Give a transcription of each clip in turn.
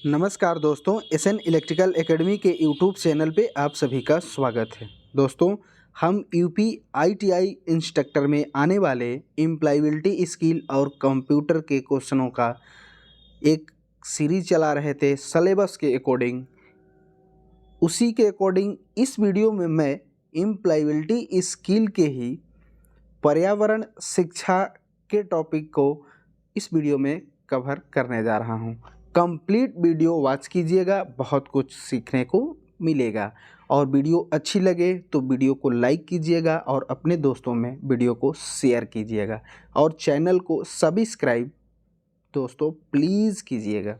नमस्कार दोस्तों, SN electrical academy के यूट्यूब चैनल पे आप सभी का स्वागत है। दोस्तों, हम यूपी आईटीआई इंस्ट्रक्टर में आने वाले एम्प्लॉयबिलिटी स्किल और कंप्यूटर के क्वेश्चनों का एक सीरीज चला रहे थे सिलेबस के अकॉर्डिंग। उसी के अकॉर्डिंग इस वीडियो में मैं एम्प्लॉयबिलिटी स्किल के ही पर्यावरण शिक्षा के टॉपिक को इस वीडियो में कवर करने जा रहा हूँ। कंप्लीट वीडियो वॉच कीजिएगा, बहुत कुछ सीखने को मिलेगा। और वीडियो अच्छी लगे तो वीडियो को लाइक कीजिएगा और अपने दोस्तों में वीडियो को शेयर कीजिएगा और चैनल को सब्सक्राइब दोस्तों प्लीज़ कीजिएगा।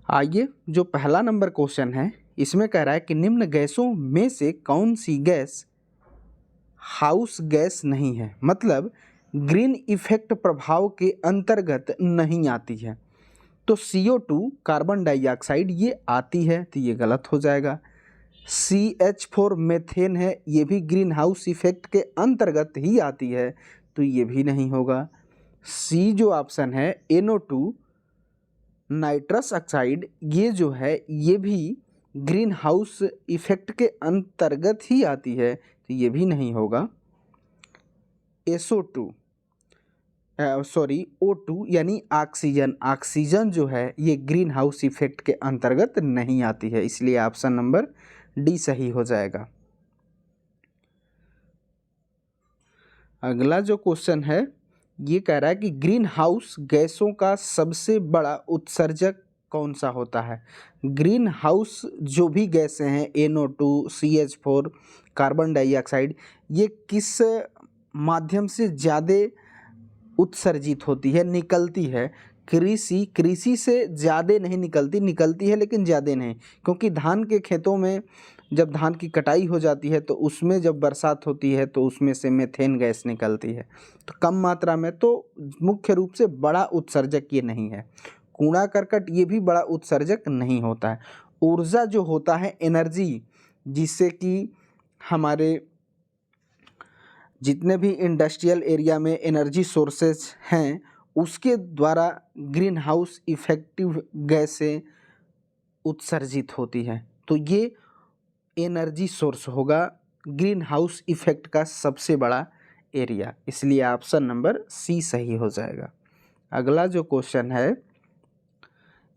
आइए, जो पहला नंबर क्वेश्चन है इसमें कह रहा है कि निम्न गैसों में से कौन सी गैस हाउस गैस नहीं है, मतलब ग्रीन इफेक्ट प्रभाव के अंतर्गत नहीं आती है। तो CO2 कार्बन डाइऑक्साइड ये आती है, तो ये गलत हो जाएगा। CH4 मेथेन है, ये भी ग्रीन हाउस इफेक्ट के अंतर्गत ही आती है, तो ये भी नहीं होगा। C जो ऑप्शन है NO2 नाइट्रस ऑक्साइड, ये जो है ये भी ग्रीन हाउस इफेक्ट के अंतर्गत ही आती है, तो ये भी नहीं होगा। O2 यानी ऑक्सीजन जो है ये ग्रीन हाउस इफेक्ट के अंतर्गत नहीं आती है, इसलिए ऑप्शन नंबर डी सही हो जाएगा। अगला जो क्वेश्चन है ये कह रहा है कि ग्रीन हाउस गैसों का सबसे बड़ा उत्सर्जक कौन सा होता है। ग्रीन हाउस जो भी गैसें हैं NO2 CH4 कार्बन डाइऑक्साइड, ये किस माध्यम से ज़्यादा उत्सर्जित होती है, निकलती है। कृषि से ज़्यादा नहीं निकलती है लेकिन ज़्यादा नहीं, क्योंकि धान के खेतों में जब धान की कटाई हो जाती है तो उसमें जब बरसात होती है तो उसमें से मीथेन गैस निकलती है, तो कम मात्रा में। तो मुख्य रूप से बड़ा उत्सर्जक ये नहीं है। कूड़ा करकट ये भी बड़ा उत्सर्जक नहीं होता है। ऊर्जा जो होता है एनर्जी, जिससे कि हमारे जितने भी इंडस्ट्रियल एरिया में एनर्जी सोर्सेज हैं उसके द्वारा ग्रीन हाउस इफेक्टिव गैसें उत्सर्जित होती हैं, तो ये एनर्जी सोर्स होगा ग्रीन हाउस इफेक्ट का सबसे बड़ा एरिया, इसलिए ऑप्शन नंबर सी सही हो जाएगा। अगला जो क्वेश्चन है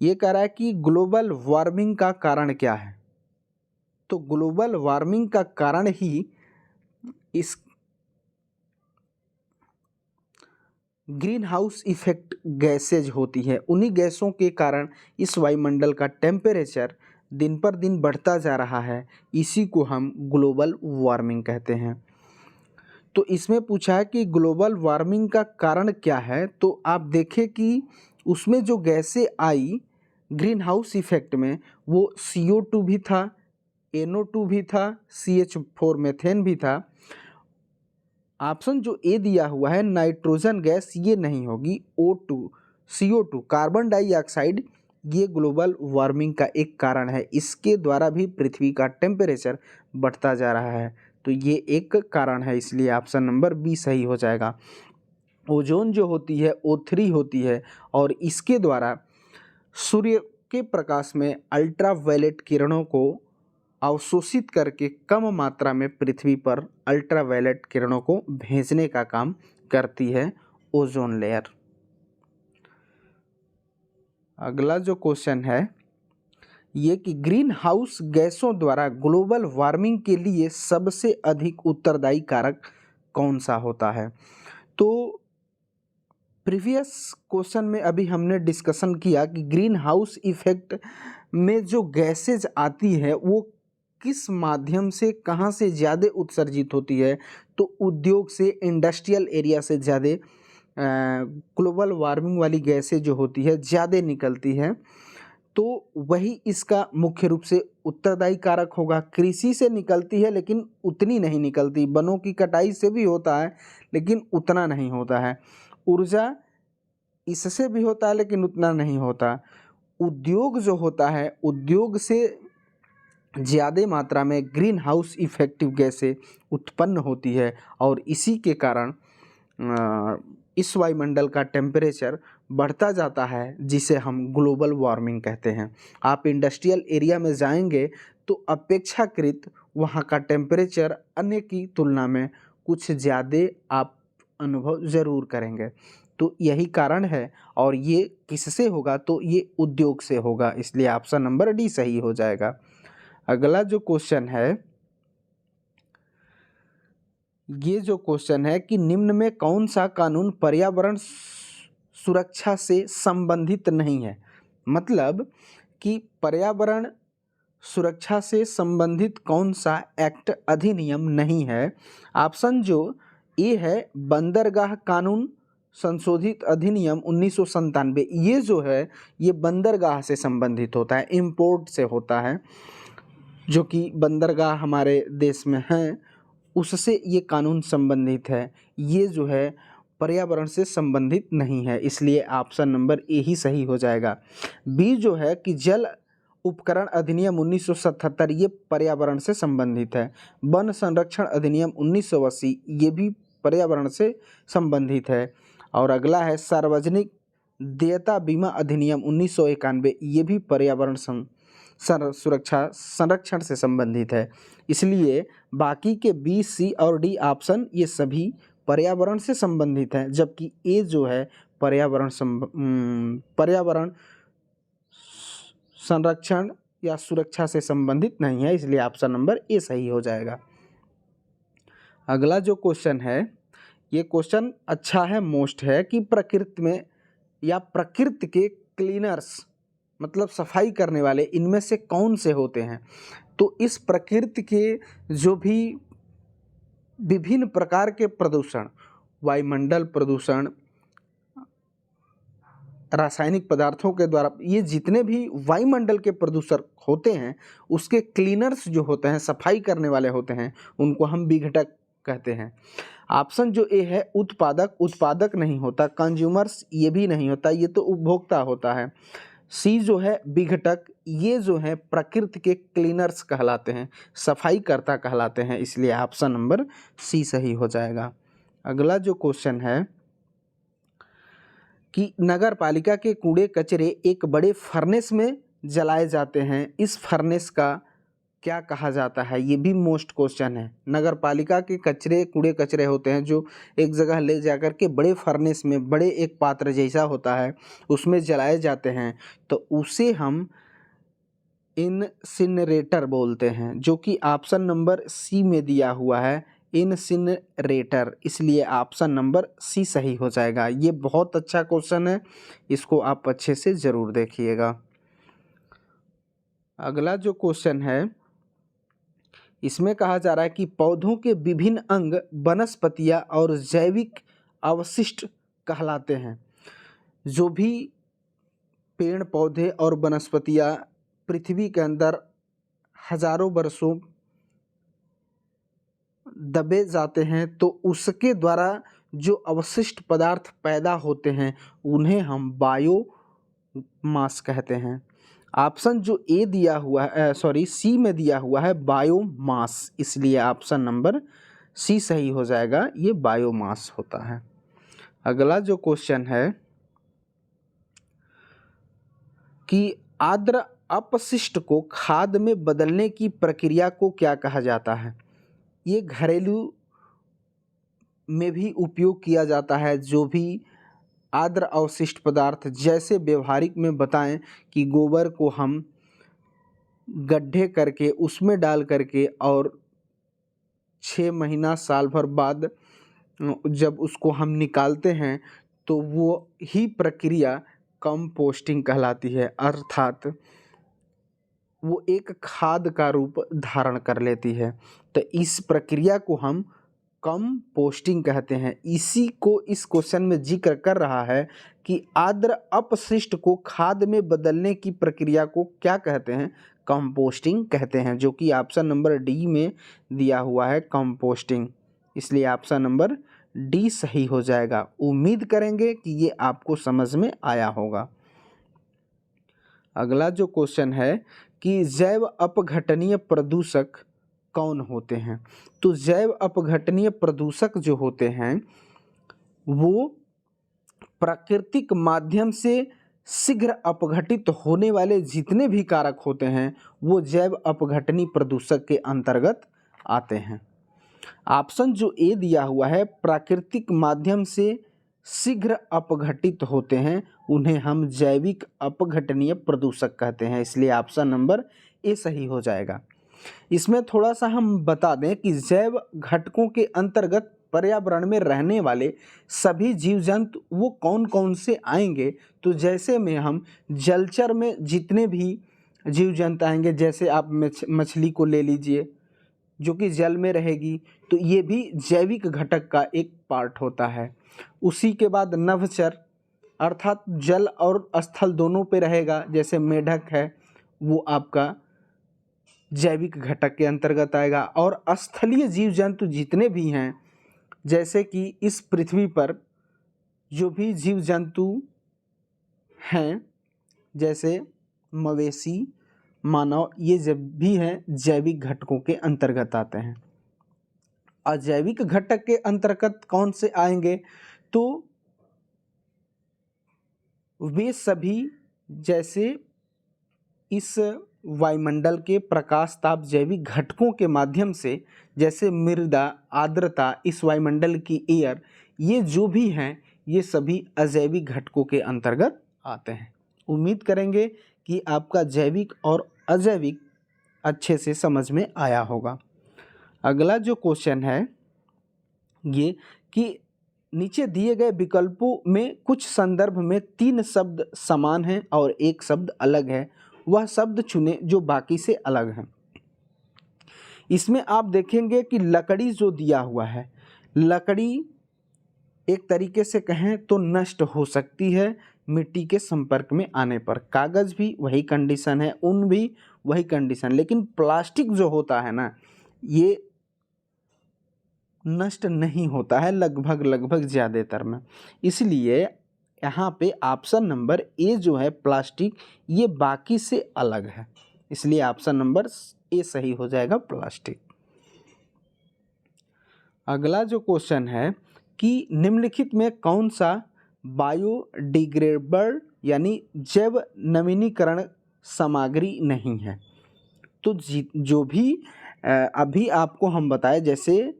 ये कह रहा है कि ग्लोबल वार्मिंग का कारण क्या है। तो ग्लोबल वार्मिंग का कारण ही इस ग्रीन हाउस इफेक्ट गैसेज होती है। उन्हीं गैसों के कारण इस वायुमंडल का टेम्परेचर दिन पर दिन बढ़ता जा रहा है, इसी को हम ग्लोबल वार्मिंग कहते हैं। तो इसमें पूछा है कि ग्लोबल वार्मिंग का कारण क्या है, तो आप देखें कि उसमें जो गैसें आई ग्रीन हाउस इफेक्ट में वो CO2 भी था, NO2 भी था, CH4 मेथेन भी था। ऑप्शन जो ए दिया हुआ है नाइट्रोजन गैस ये नहीं होगी। O2 CO2 कार्बन डाइऑक्साइड ये ग्लोबल वार्मिंग का एक कारण है, इसके द्वारा भी पृथ्वी का टेम्परेचर बढ़ता जा रहा है, तो ये एक कारण है, इसलिए ऑप्शन नंबर बी सही हो जाएगा। ओजोन जो होती है O3 होती है और इसके द्वारा सूर्य के प्रकाश में अल्ट्रावायलेट किरणों को अवशोषित करके कम मात्रा में पृथ्वी पर अल्ट्रावायलेट किरणों को भेजने का काम करती है ओजोन लेयर। अगला जो क्वेश्चन है ये कि ग्रीन हाउस गैसों द्वारा ग्लोबल वार्मिंग के लिए सबसे अधिक उत्तरदायी कारक कौन सा होता है। तो प्रीवियस क्वेश्चन में अभी हमने डिस्कशन किया कि ग्रीन हाउस इफेक्ट में जो गैसेज आती है वो किस माध्यम से कहाँ से ज़्यादा उत्सर्जित होती है, तो उद्योग से, इंडस्ट्रियल एरिया से ज़्यादा ग्लोबल वार्मिंग वाली गैसें जो होती है ज़्यादा निकलती है, तो वही इसका मुख्य रूप से उत्तरदायी कारक होगा। कृषि से निकलती है लेकिन उतनी नहीं निकलती, वनों की कटाई से भी होता है लेकिन उतना नहीं होता है। ऊर्जा इससे भी होता है लेकिन उतना नहीं होता। उद्योग जो होता है, उद्योग से ज़्यादा मात्रा में ग्रीन हाउस इफेक्टिव गैसें उत्पन्न होती है और इसी के कारण इस वायुमंडल का टेम्परेचर बढ़ता जाता है, जिसे हम ग्लोबल वार्मिंग कहते हैं। आप इंडस्ट्रियल एरिया में जाएंगे तो अपेक्षाकृत वहाँ का टेम्परेचर अन्य की तुलना में कुछ ज़्यादा आप अनुभव ज़रूर करेंगे। तो यही कारण है, और ये किससे होगा, तो ये उद्योग से होगा, इसलिए ऑप्शन नंबर डी सही हो जाएगा। अगला जो क्वेश्चन है, ये जो क्वेश्चन है कि निम्न में कौन सा कानून पर्यावरण सुरक्षा से संबंधित नहीं है। मतलब कि पर्यावरण सुरक्षा से संबंधित कौन सा एक्ट अधिनियम नहीं है। ऑप्शन जो ए है बंदरगाह कानून संशोधित अधिनियम 1997। ये जो है ये बंदरगाह से संबंधित होता है, इंपोर्ट से होता है, जो कि बंदरगाह हमारे देश में हैं, उससे ये कानून संबंधित है। ये जो है पर्यावरण से संबंधित नहीं है, इसलिए ऑप्शन नंबर ए ही सही हो जाएगा। बी जो है कि जल उपकरण अधिनियम 1977, ये पर्यावरण से संबंधित है। वन संरक्षण अधिनियम 1980, ये भी पर्यावरण से संबंधित है। और अगला है सार्वजनिक देयता बीमा अधिनियम 1991, ये भी पर्यावरण सुरक्षा संरक्षण से संबंधित है। इसलिए बाकी के बी, सी और डी ऑप्शन ये सभी पर्यावरण से संबंधित हैं, जबकि ए जो है पर्यावरण संरक्षण या सुरक्षा से संबंधित नहीं है, इसलिए ऑप्शन नंबर ए सही हो जाएगा। अगला जो क्वेश्चन है, ये क्वेश्चन अच्छा है, मोस्ट है कि प्रकृति में या प्रकृति के क्लीनर्स मतलब सफाई करने वाले इनमें से कौन से होते हैं। तो इस प्रकृति के जो भी विभिन्न प्रकार के प्रदूषण, वायुमंडल प्रदूषण, रासायनिक पदार्थों के द्वारा, ये जितने भी वायुमंडल के प्रदूषण होते हैं, उसके क्लीनर्स जो होते हैं, सफाई करने वाले होते हैं, उनको हम विघटक कहते हैं। ऑप्शन जो ए है उत्पादक, उत्पादक नहीं होता। कंज्यूमर्स, ये भी नहीं होता, ये तो उपभोक्ता होता है। सी जो है विघटक, ये जो है प्रकृति के क्लीनर्स कहलाते हैं, सफाई कर्ता कहलाते हैं, इसलिए ऑप्शन नंबर सी सही हो जाएगा। अगला जो क्वेश्चन है कि नगर पालिका के कूड़े कचरे एक बड़े फर्नेस में जलाए जाते हैं, इस फर्नेस का क्या कहा जाता है। ये भी मोस्ट क्वेश्चन है। नगर पालिका के कूड़े कचरे होते हैं जो एक जगह ले जाकर के बड़े फर्नेस में, बड़े एक पात्र जैसा होता है, उसमें जलाए जाते हैं, तो उसे हम इनसिनरेटर बोलते हैं, जो कि ऑप्शन नंबर सी में दिया हुआ है, इनसिनरेटर, इसलिए ऑप्शन नंबर सी सही हो जाएगा। ये बहुत अच्छा क्वेश्चन है, इसको आप अच्छे से ज़रूर देखिएगा। अगला जो क्वेश्चन है, इसमें कहा जा रहा है कि पौधों के विभिन्न अंग वनस्पतियाँ और जैविक अवशिष्ट कहलाते हैं। जो भी पेड़ पौधे और वनस्पतियाँ पृथ्वी के अंदर हजारों वर्षों दबे जाते हैं, तो उसके द्वारा जो अवशिष्ट पदार्थ पैदा होते हैं उन्हें हम बायोमास कहते हैं। ऑप्शन जो ए दिया हुआ है, सी में दिया हुआ है बायोमास, इसलिए ऑप्शन नंबर सी सही हो जाएगा, ये बायोमास होता है। अगला जो क्वेश्चन है कि आर्द्र अपशिष्ट को खाद में बदलने की प्रक्रिया को क्या कहा जाता है। ये घरेलू में भी उपयोग किया जाता है। जो भी आर्द्र अवशिष्ट पदार्थ, जैसे व्यवहारिक में बताएं कि गोबर को हम गड्ढे करके उसमें डाल करके और 6 महीना साल भर बाद जब उसको हम निकालते हैं तो वो ही प्रक्रिया कंपोस्टिंग कहलाती है, अर्थात वो एक खाद का रूप धारण कर लेती है। तो इस प्रक्रिया को हम कंपोस्टिंग कहते हैं। इसी को इस क्वेश्चन में जिक्र कर रहा है कि आर्द्र अपशिष्ट को खाद में बदलने की प्रक्रिया को क्या कहते हैं, कंपोस्टिंग कहते हैं, जो कि ऑप्शन नंबर डी में दिया हुआ है कंपोस्टिंग, इसलिए ऑप्शन नंबर डी सही हो जाएगा। उम्मीद करेंगे कि ये आपको समझ में आया होगा। अगला जो क्वेश्चन है कि जैव अपघटनीय प्रदूषक कौन होते हैं। तो जैव अपघटनीय प्रदूषक जो होते हैं वो प्राकृतिक माध्यम से शीघ्र अपघटित होने वाले जितने भी कारक होते हैं वो जैव अपघटनी प्रदूषक के अंतर्गत आते हैं। ऑप्शन जो ए दिया हुआ है, प्राकृतिक माध्यम से शीघ्र अपघटित होते हैं, उन्हें हम जैविक अपघटनीय प्रदूषक कहते हैं, इसलिए ऑप्शन नंबर ए सही हो जाएगा। इसमें थोड़ा सा हम बता दें कि जैव घटकों के अंतर्गत पर्यावरण में रहने वाले सभी जीव जंतु वो कौन कौन से आएंगे। तो जैसे में हम जलचर में जितने भी जीव जंतु आएंगे, जैसे आप मछली को ले लीजिए जो कि जल में रहेगी, तो ये भी जैविक घटक का एक पार्ट होता है। उसी के बाद नभचर अर्थात जल और स्थल दोनों पे रहेगा, जैसे मेढक है वो आपका जैविक घटक के अंतर्गत आएगा। और स्थलीय जीव जंतु जितने भी हैं, जैसे कि इस पृथ्वी पर जो भी जीव जंतु हैं, जैसे मवेशी, मानव, ये जब भी हैं जैविक घटकों के अंतर्गत आते हैं। अजैविक घटक के अंतर्गत कौन से आएंगे, तो वे सभी जैसे इस वायुमंडल के प्रकाश ताप जैविक घटकों के माध्यम से, जैसे मृदा, आर्द्रता, इस वायुमंडल की एयर, ये जो भी हैं ये सभी अजैविक घटकों के अंतर्गत आते हैं। उम्मीद करेंगे कि आपका जैविक और अजैविक अच्छे से समझ में आया होगा। अगला जो क्वेश्चन है ये कि नीचे दिए गए विकल्पों में कुछ संदर्भ में 3 शब्द समान हैं और 1 शब्द अलग है, वह शब्द चुने जो बाकी से अलग हैं। इसमें आप देखेंगे कि लकड़ी जो दिया हुआ है, लकड़ी एक तरीके से कहें तो नष्ट हो सकती है मिट्टी के संपर्क में आने पर। कागज़ भी वही कंडीशन है, ऊन भी वही कंडीशन, लेकिन प्लास्टिक जो होता है ना, ये नष्ट नहीं होता है लगभग ज़्यादातर में। इसलिए यहाँ पे ऑप्शन नंबर ए जो है प्लास्टिक, ये बाकी से अलग है, इसलिए ऑप्शन नंबर ए सही हो जाएगा, प्लास्टिक। अगला जो क्वेश्चन है कि निम्नलिखित में कौन सा बायोडिग्रेडेबल यानी जैव नवीनीकरण सामग्री नहीं है। तो जो भी अभी आपको हम बताए, जैसे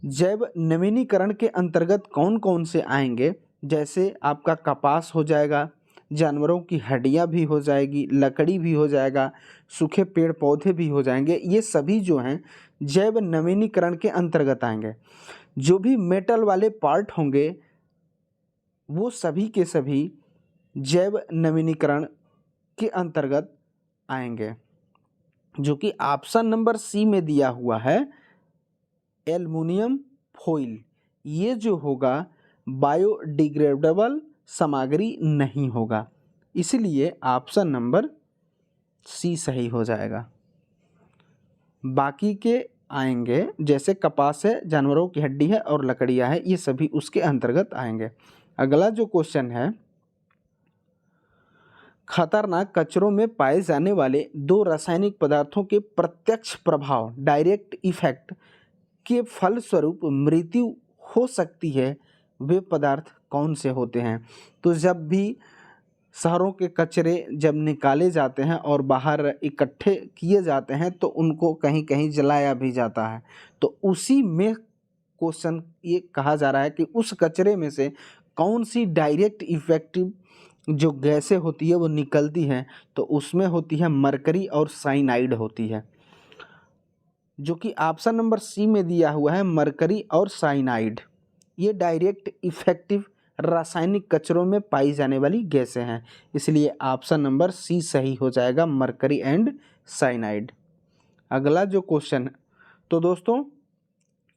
जैव नवीनीकरण के अंतर्गत कौन कौन से आएंगे, जैसे आपका कपास हो जाएगा, जानवरों की हड्डियां भी हो जाएगी, लकड़ी भी हो जाएगा, सूखे पेड़ पौधे भी हो जाएंगे, ये सभी जो हैं जैव नवीनीकरण के अंतर्गत आएंगे। जो भी मेटल वाले पार्ट होंगे वो सभी के सभी जैव नवीनीकरण के अंतर्गत आएंगे, जो कि ऑप्शन नंबर सी में दिया हुआ है, एल्युमिनियम फॉइल, ये जो होगा बायोडिग्रेडेबल सामग्री नहीं होगा, इसलिए ऑप्शन नंबर सी सही हो जाएगा। बाकी के आएंगे, जैसे कपास है, जानवरों की हड्डी है और लकड़ियां है, ये सभी उसके अंतर्गत आएंगे। अगला जो क्वेश्चन है, खतरनाक कचरों में पाए जाने वाले 2 रासायनिक पदार्थों के प्रत्यक्ष प्रभाव, डायरेक्ट इफेक्ट के फलस्वरूप मृत्यु हो सकती है, वे पदार्थ कौन से होते हैं। तो जब भी शहरों के कचरे जब निकाले जाते हैं और बाहर इकट्ठे किए जाते हैं तो उनको कहीं कहीं जलाया भी जाता है, तो उसी में क्वेश्चन ये कहा जा रहा है कि उस कचरे में से कौन सी डायरेक्ट इफेक्टिव जो गैसें होती है वो निकलती हैं, तो उसमें होती है मरकरी और साइनाइड होती है, जो कि ऑप्शन नंबर सी में दिया हुआ है, मरकरी और साइनाइड। ये डायरेक्ट इफेक्टिव रासायनिक कचरों में पाई जाने वाली गैसें हैं, इसलिए ऑप्शन नंबर सी सही हो जाएगा, मरकरी एंड साइनाइड। अगला जो क्वेश्चन है, तो दोस्तों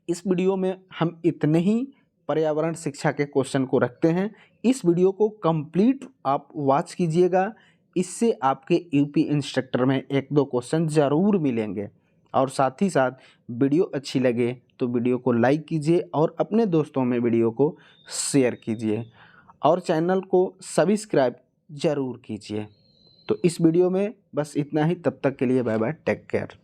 इस वीडियो में हम इतने ही पर्यावरण शिक्षा के क्वेश्चन को रखते हैं। इस वीडियो को कंप्लीट आप वॉच कीजिएगा, इससे आपके यूपी इंस्ट्रक्टर में 1-2 क्वेश्चन ज़रूर मिलेंगे। और साथ ही साथ वीडियो अच्छी लगे तो वीडियो को लाइक कीजिए और अपने दोस्तों में वीडियो को शेयर कीजिए और चैनल को सब्सक्राइब ज़रूर कीजिए। तो इस वीडियो में बस इतना ही, तब तक के लिए बाय बाय, टेक केयर।